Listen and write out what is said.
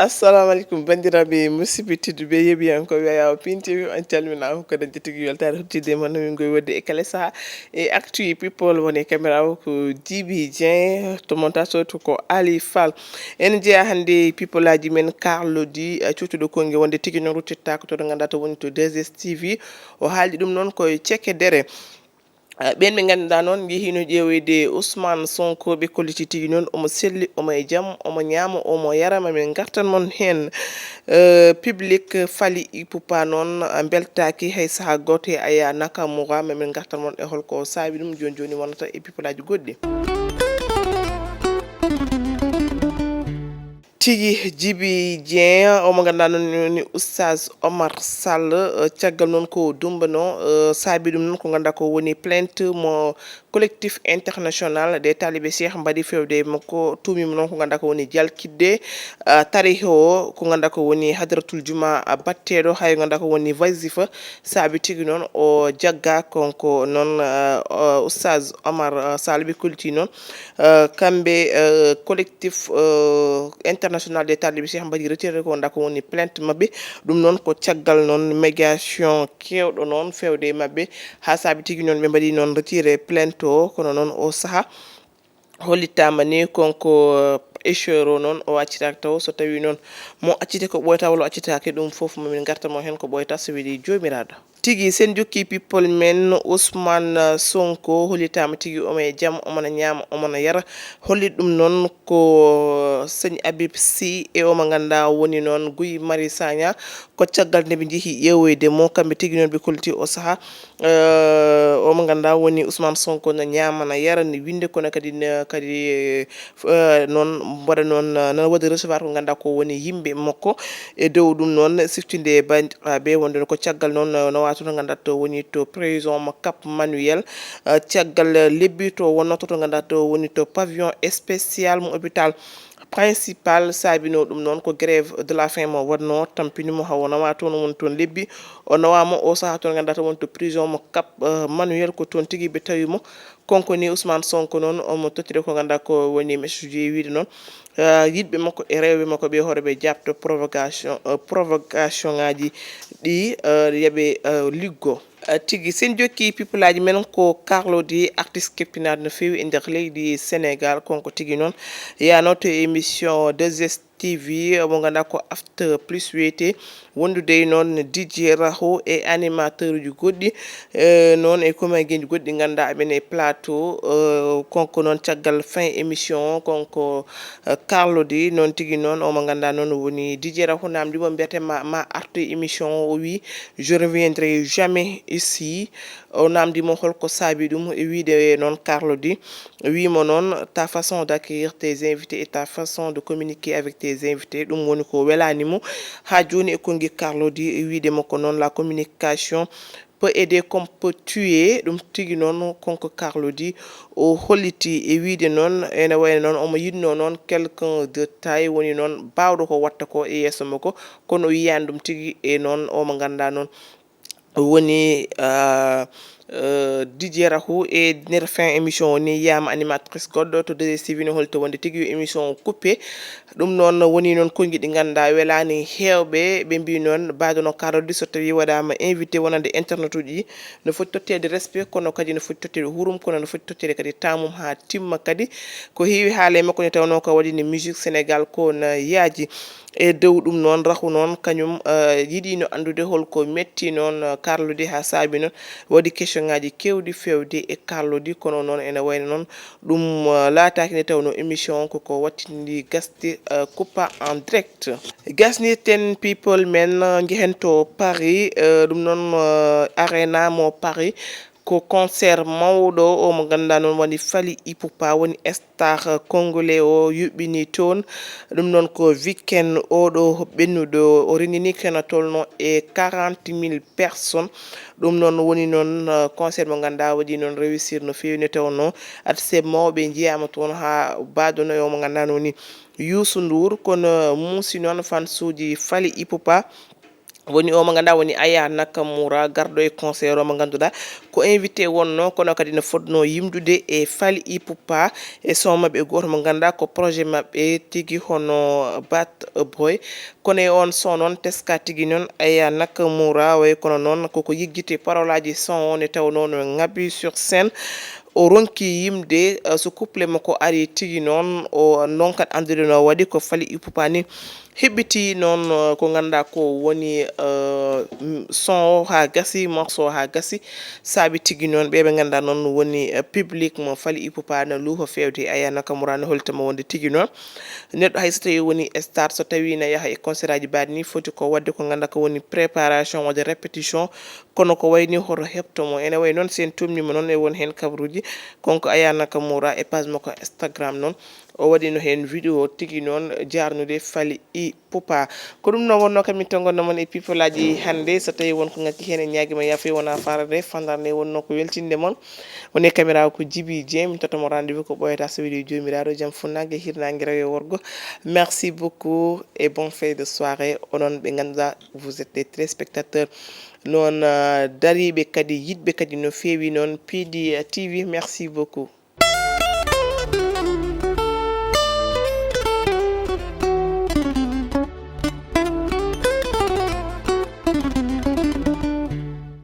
assalamu alaikum bandiraɓe musidɓe tedduɓe yeeɓiyankoɓe Yawo Pin TV on calminama ko dañde tigui weltare huttide mon min goy wadde e kala saaha e actu people woni caméra o ko Djiby Dieng to montage to ko Ali Fall en jeeya hande people aji men Carlo D cuutuɗo kongue wonde tigui noon ruttittako to ganduɗa to woni to 2STV o haaldi ɗum noon koye cekedere ɓen ɓe ganduɗa noon yeehino ƴeewoyde Ousmane Sonko ɓe kolliti tigui noon omo selli omo e jaam omo ñaama omo yara mamin gartan mon hen public Fally Ipupa noon beltaki hay saaha goto e Aya Nakamura mamin gartan mon e holko saabi ɗum joni joni wonata e people aji goɗɗi tigi Djiby Dieng omo ganduɗa noon ni oustaz Omar Sall caggal noon ko dumbano saabi ɗum noon ko ganduɗa ko woni plainte mo collectif international des talibé cheikh mbaɗi fewde makko tumima noon ko ganduɗa ko woni jalkidde tarihi o ko ganduɗa ko woni hadratul juma batteɗo hay ganduɗa ko woni wasifa saabi tigui noon o jagga konko noon oustaz Omar Sall ɓe kolti noon kamɓe collectif international des talibé cheikh mbaɗi retiré ko ganduɗa ko woni plainte mabɓe ɗum noon ko caggal noon médiation kewɗo noon fewde mabɓe ha saabi tigui noon ɓe mbaɗi noon retiré plainte o kono noon o saaha hollitama ni konko écheur o noon o accitaki taw so tawi noon mo accite ko ɓoyata walla o accitaki ɗum foof momin gartamo hen ko ɓoyata so weeli jomiraɗo tigui sen jokki people men Ousmane Sonko hollitama tigui omo e jaam omona ñaama omona yara hollit ɗum noon ko seigne Habib Sy e omo ganduɗa woni noon Guy Marius Sagna ko caggal nde ɓe jeehi ƴeewoyde mo kamɓe tigui noon ɓe kolliti o saaha omo ganduɗa woni Ousmane Sonko no ñaama no yara no winde kono kadi noon mbaɗa noon no waɗi recevoir ko ganduɗa ko woni yimɓe makko e dow ɗum noon siftinde bandiraɓe wonde ko caggal noon no wato to ganduɗa to woni to prison mo Cap Manuel caggal lebbi to wonnoto to ganduɗa to woni to pavillon spécial mo hôpital principal saabino ɗum noon ko grève de la faim mo wonno tampinimo hawo nawa toon woni toon lebbi o nawama o saaha toon ganduɗa to woni to prison mo Cap Manuel ko toon tigui ɓe tawimo konko ni Ousmane Sonko noon omo tottide ko ganduɗa ko woni message ji wiide noon yidɓe makko e rewɓe makko ɓe hoore ɓe jabto provocation ngaji ɗi yooɓe liggo tigui sen jokki people aji men ko Carlo D artiste keppinaɗo no fewi e nder leydi Sénégal konko tigui noon yano to émission 2STV mo ganduɗa ko after plus wiyete wondude noon DJ Raho e animateur uji goɗɗi noon e comédien goɗɗi ganduɗa aɓene e plateau konko noon caggal fin émission konko Carlo D noon tigui noon omo ganduɗa noon woni DJ Raho namdimo mbiyate ma artu émission o wi je reviendrai jamais ici o namdimo holko saabi ɗum e wiide noon Carlo D wimo noon ta façon d'accueillir tes invités et ta façon de communiquer avec tes invités ɗum woni ko welanimo ha joni e konngui Carlo D e wiide makko noon la communication peut aider comme peut tuer ɗum tigui noon konko Carlo D o holliti e wiide noon ene wayno noon omo yinno noon quelqu'un de taille woni noon bawɗo ko watta ko e yesso makko kono o yiyani ɗum tigui e noon omo ganduɗa noon woni DJ Raho e nder fin émission o ni yiyama animatrice goɗɗo to 2STV no holto wonde tigui yo émission coupé ɗum noon woni noon konngui ɗi ganduɗa welani hewɓe ɓe mbi noon badono Carlo D so tawi waɗama invité wonande internet uji no foti tottede respect kono kadi no foti tottede hurum kono no foti tottede kadi tamum ha timma kadi ko heewi haala e makko ni tawno ko waɗini musique Sénégal ko no yaaji e dow ɗum noon Raho noon kañum yiɗino andude holko metti noon Carlo D ha saabi noon waɗi question ngaji kewɗi fewde e Carlo D kono noon ene wayno noon ɗum laataki nde tawno émission koko wattindi gasde coupa en direct gasnirten people men jehen to Paris ɗum noon arena mo Paris ko concert mawɗo o mo ganduɗa noon woni Fally Ipupa woni star congolais o yuɓɓini toon ɗum noon ko weekend oɗo ɓennuɗo o renini keno tolno e 40 000 personnes ɗum noon woni noon concert mo ganduɗa waɗi noon réussir no fewi ne tawno artiste mawɓe jiyama toon ha badono e omo ganduɗa noon ni Youssou Ndour kono muusi noon fansuji Fally Ipupa woni o mo ganduɗa woni Aya Nakamura garɗo e conseilleur o mo ganduɗa ko invité wonno kono kadi ne fodno yimdude e Fally Ipupa e son mabɓe goto mo ganduɗa ko projet mabɓe tigui hono Bad Boy kono e on son noon teska tigui noon Aya Nakamura way kono noon koko yigguite parole aji son o ne taw noon ngaabi sur scène o ronki yimde so couple makko ari tigui noon o donkat andude no waɗi ko Fally Ipupa ni heɓiti noon ko ganduɗa ko woni son o ha gasi morceau ha gasi saabi tigui noon ɓeɓe ganduɗa noon woni public mo Fally Ipupa no luuho fewde Aya Nakamura no holitama wonde tigui noon neɗɗo hay so tawi woni star so tawi ne yaaha e concert aji mbaɗi ni foti ko wadde ko ganduɗa ko woni préparation wadde répétition kono ko wayni hoto heptomo ene way noon sen tumnima noon e won hen kabaruji konko Aya Nakamura e page makko Instagram noon o waɗino hen vidéo tigui noon jarnude Fally Ipupa ko ɗum noon wonno kam min to gonno mon e people aji hande so tawi wonko ngakki hen e ñaguima yaafoy wona farade fandare wonno ko weltinde mon woni caméra ko Djiby Dieng min tottamo rendez-vous ko ɓoyata so weeli jomiraɗo jaam funnague hirnague rewo e worgo merci beaucoup et bon fin de soirée onon ɓe ganduɗa vous êtes des téléspectateurs noon dariɓe kadi yidɓe kadi no fewi noon PD TV merci beaucoup.